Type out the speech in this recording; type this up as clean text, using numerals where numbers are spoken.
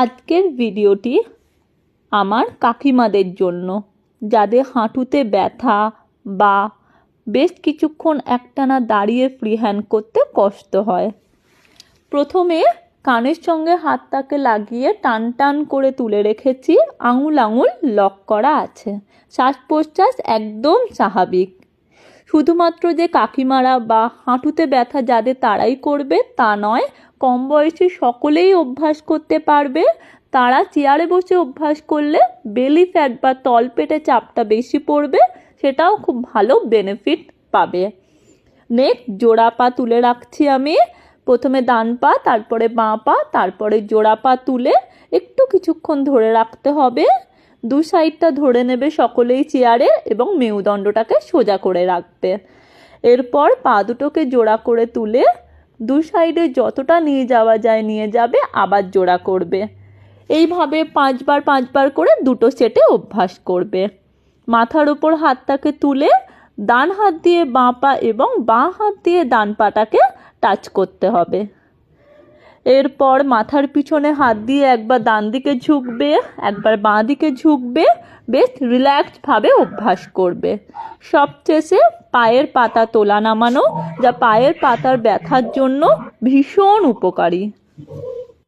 আজকের ভিডিওটি আমার কাকিমাদের জন্য, যাদের হাঁটুতে ব্যথা বা বেশ কিছুক্ষণ একটানা দাঁড়িয়ে ফ্রি হ্যান্ড করতে কষ্ট হয়। প্রথমে কানের সঙ্গে হাতটাকে লাগিয়ে টান টান করে তুলে রেখেছি, আঙুল আঙুল লক করা আছে, শ্বাস প্রশ্বাস একদম স্বাভাবিক। শুধুমাত্র যে কাকিমারা বা হাঁটুতে ব্যথা যাদের তারাই করবে তা নয়, কম বয়সী সকলেই অভ্যাস করতে পারবে। তারা চেয়ারে বসে অভ্যাস করলে বেলি ফ্যাট বা তলপেটে চাপটা বেশি পড়বে, সেটাও খুব ভালো বেনিফিট পাবে। নেক্সট জোড়া পা তুলে রাখছি আমি, প্রথমে ডান পা, তারপরে বাঁ পা, তারপরে জোড়া পা তুলে একটু কিছুক্ষণ ধরে রাখতে হবে। দু সাইডটা ধরে নেবে সকলেই চেয়ারে এবং মেরুদণ্ডটাকে সোজা করে রাখবে। এরপর পা দুটোকে জোড়া করে তুলে দু সাইডে যতটা নিয়ে যাওয়া যায় নিয়ে যাবে, আবার জোড়া করবে। এইভাবে 5 বার করে দুটো সেটে অভ্যাস করবে। মাথার উপর হাতটাকে তুলে ডান হাত দিয়ে বাঁ পা এবং বাঁ হাত দিয়ে ডান পাটাকে টাচ করতে হবে। এরপর মাথার পিছনে হাত দিয়ে একবার ডান দিকে ঝুঁকবে, একবার বাঁ দিকে ঝুঁকবে, বেশ রিল্যাক্সডভাবে অভ্যাস করবে। সবশেষে পায়ের পাতা তোলা নামানো, যা পায়ের পাতার ব্যথার জন্য ভীষণ উপকারী।